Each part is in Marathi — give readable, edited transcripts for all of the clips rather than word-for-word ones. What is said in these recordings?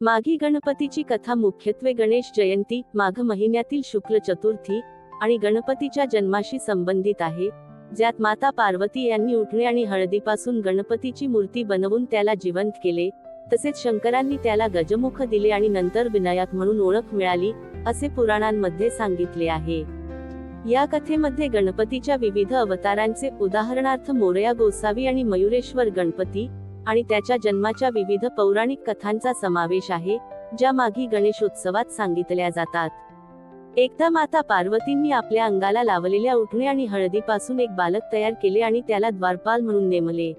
माघी गणपतीची कथा मुख्यत्वे गणेश जयंती, माघ महिन्यातील शुक्ल चतुर्थी आणि गणपतीच्या जन्माशी संबंधित आहे, ज्यात माता पार्वती यांनी उटणे आणि हळदीपासून गणपतीची मूर्ती बनवून त्याला जिवंत केले, तसेच शंकरांनी त्याला गजमुख दिले आणि नंतर विनायक म्हणून ओळख मिळाली, असे पुराणांमध्ये सांगितले आहे. या कथेमध्ये गणपतीच्या विविध अवतारांचे, उदाहरणार्थ मोरया गोसावी आणि मयुरेश्वर गणपती, आणि त्याच्या जन्माच्या विविध पौराणिक कथांचा समावेश आहे, ज्या माघी गणेशोत्सवात सांगितल्या जातात. एकदा माता पार्वतींनी आपल्या अंगाला लावलेल्या उटणे आणि हळदीपासून एक बालक तयार केले आणि त्याला द्वारपाल म्हणून नेमले.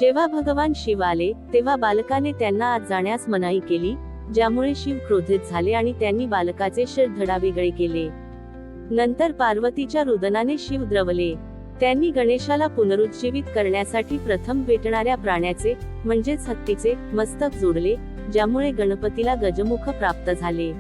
जेव्हा भगवान शिव आले, तेव्हा बालकाने त्यांना आत जाण्यास मनाई केली, ज्यामुळे शिव क्रोधित झाले आणि त्यांनी बालकाचे शिरधडा वेगळे केले. नंतर पार्वतीच्या रुदनाने शिव द्रवले. त्यांनी गणेशाला पुनरुज्जीवित करण्यासाठी प्रथम भेटणाऱ्या प्राण्याचे, म्हणजेच हत्तीचे, मस्तक जोडले, ज्यामुळे गणपतीला गजमुख प्राप्त झाले.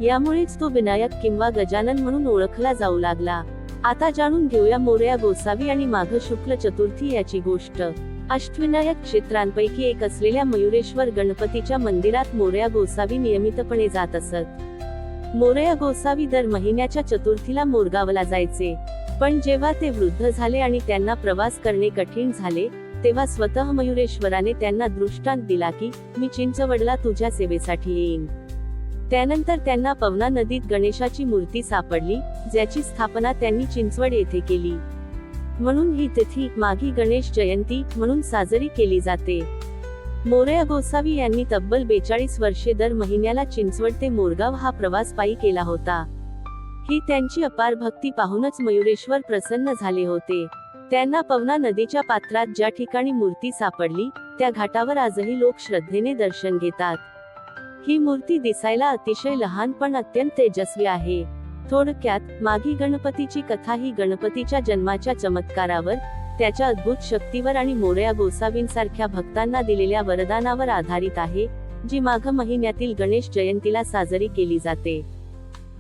यामुळेच तो विनायक किंवा गजानन म्हणून ओळखला जाऊ लागला. आता जाणून घेऊया मोरया गोसावी आणि माघ शुक्ल चतुर्थी याची गोष्ट. अष्टविनायक क्षेत्रांपैकी एक असलेल्या मयुरेश्वर गणपतीच्या मंदिरात मोरया गोसावी नियमितपणे जात असत. मोरया गोसावी दर महिन्याच्या चतुर्थीला मोरगावला जायचे. पण जेव्हा ते वृद्ध झाले आणि त्यांना प्रवास करणे कठीण झाले, तेव्हा स्वतः मयुरेश्वराने त्यांना दृष्टांत दिला की, मी चिंचवडला तुझ्या सेवेसाठी येईन. त्यानंतर त्यांना पवना नदीत गणेशाची मूर्ती सापडली, ज्याची स्थापना त्यांनी चिंचवड येथे केली. म्हणून ही तिथी माघी गणेश जयंती म्हणून साजरी केली जाते. मोरया गोसावी यांनी तब्बल 42 वर्षे दर महिन्याला चिंचवड ते मोरगाव हा प्रवास पायी केला होता. ही त्यांची अपार भक्ती पाहूनच मयुरेश्वर प्रसन्न झाले होते. त्यांना पवना नदीच्या पात्रात ज्या ठिकाणी मूर्ती सापडली, त्या घाटावर आजही लोक श्रद्धेने दर्शन घेतात. ही मूर्ती दिसायला अतिशय लहान पण अत्यंत तेजस्वी आहे. थोडक्यात, माघी गणपतीची कथा ही गणपतीच्या जन्माच्या चमत्कारावर, त्याच्या अद्भुत शक्तीवर आणि मोरया गोसावींसारख्या भक्तांना दिलेल्या वरदानावर आधारित आहे, जी माघ महिन्यातील गणेश जयंतीला साजरी केली जाते.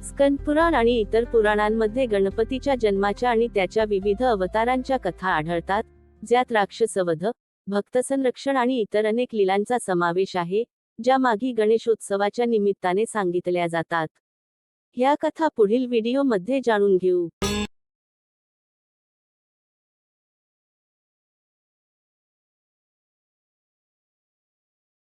स्कंदपुराण आणि इतर पुराणांमध्ये गणपतीच्या जन्माच्या आणि त्याच्या विविध अवतारांच्या कथा आढळतात, ज्यात राक्षसवध, भक्तसंरक्षण आणि इतर अनेक लीलांचा समावेश आहे, ज्या माघी गणेशोत्सवाच्या निमित्ताने सांगितल्या जातात. ह्या कथा पुढील व्हिडिओमध्ये जाणून घेऊ.